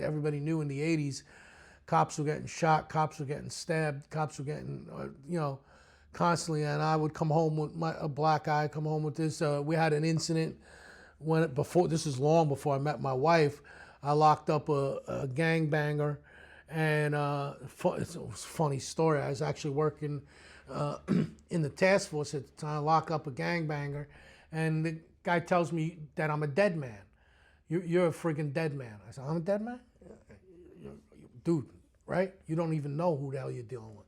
Everybody knew in the 80s, cops were getting shot, cops were getting stabbed, cops were getting, constantly. And I would come home with a black eye, come home with this. We had an incident this is long before I met my wife. I locked up a gangbanger, and it was a funny story. I was actually working in the task force at the time. I lock up a gangbanger, and the guy tells me that I'm a dead man. You're a freaking dead man. I said, I'm a dead man? Dude, right? You don't even know who the hell you're dealing with.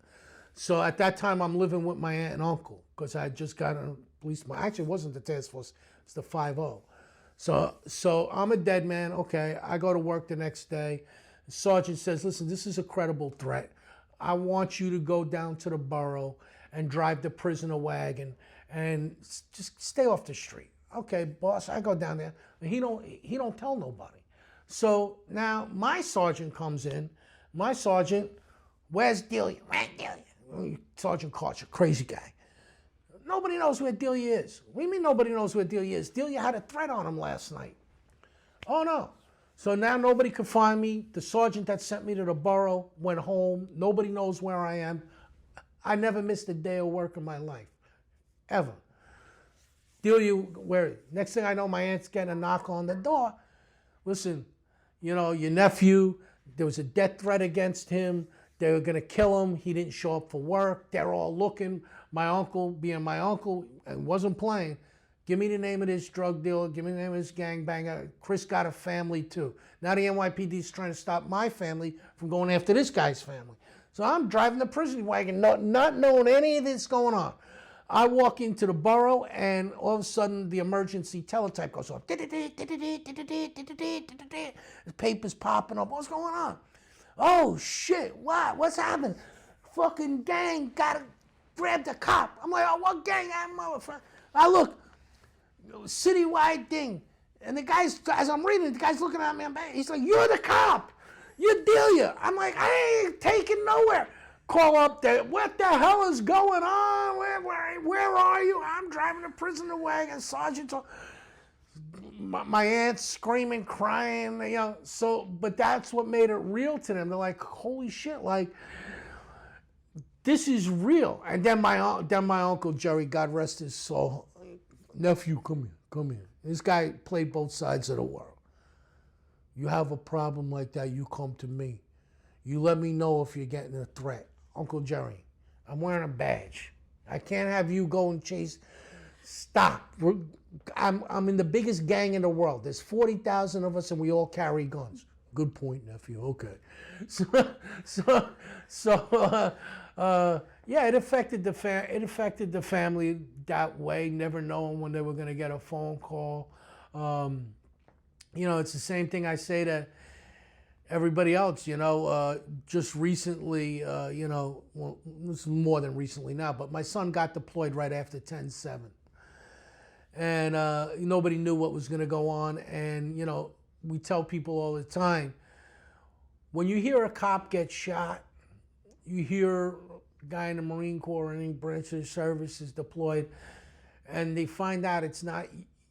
So at that time, I'm living with my aunt and uncle because I just got a policeman. Actually, it wasn't the task force, it's the 5-0. So I'm a dead man. Okay, I go to work the next day. The sergeant says, listen, this is a credible threat. I want you to go down to the borough and drive the prisoner wagon and just stay off the street. Okay, boss, I go down there. He don't tell nobody. So now my sergeant comes in. My sergeant, where's Delia? Where's Delia? Sergeant Karcher, crazy guy. Nobody knows where Delia is. What do you mean nobody knows where Delia is? Delia had a threat on him last night. Oh no. So now nobody can find me. The sergeant that sent me to the borough went home. Nobody knows where I am. I never missed a day of work in my life, ever. Delia, where? Next thing I know, my aunt's getting a knock on the door. Listen, your nephew, there was a death threat against him. They were going to kill him. He didn't show up for work. They're all looking. My uncle, being my uncle, and wasn't playing. Give me the name of this drug dealer. Give me the name of this gangbanger. Chris got a family too. Now the NYPD is trying to stop my family from going after this guy's family. So I'm driving the prison wagon, not knowing any of this going on. I walk into the borough, and all of a sudden, the emergency teletype goes off. The paper's popping up. What's going on? Oh, shit. What? What's happening? Fucking gang gotta grab the cop. I'm like, oh, what gang? I look, citywide thing. And the guy's, as I'm reading it, the guy's looking at me. He's like, you're the cop. You're Delia. I'm like, I ain't taking nowhere. Call up there. What the hell is going on? Where are you? I'm driving a prisoner wagon, Sergeant. My aunt's screaming, crying, So, but that's what made it real to them. They're like, holy shit, like, this is real. And then my uncle Jerry, God rest his soul, nephew, come here. This guy played both sides of the world. You have a problem like that, you come to me. You let me know if you're getting a threat. Uncle Jerry, I'm wearing a badge. I can't have you go and chase. Stop. I'm in the biggest gang in the world. There's 40,000 of us and we all carry guns. Good point, nephew. Okay. Yeah, it affected the family that way, never knowing when they were going to get a phone call. It's the same thing I say to everybody else, just recently, well, this is more than recently now, but my son got deployed right after 10/7. And nobody knew what was going to go on. And, we tell people all the time, when you hear a cop get shot, you hear a guy in the Marine Corps or any branch of the service is deployed, and they find out it's not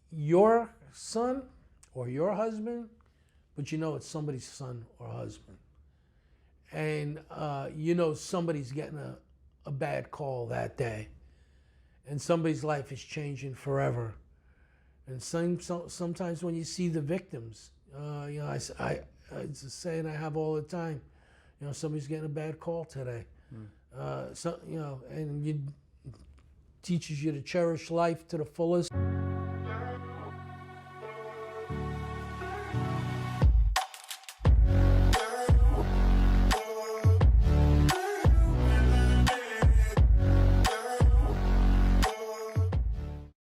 your son or your husband, but it's somebody's son or husband. And somebody's getting a bad call that day. And somebody's life is changing forever. And sometimes when you see the victims, it's a saying I have all the time, somebody's getting a bad call today. And it teaches you to cherish life to the fullest.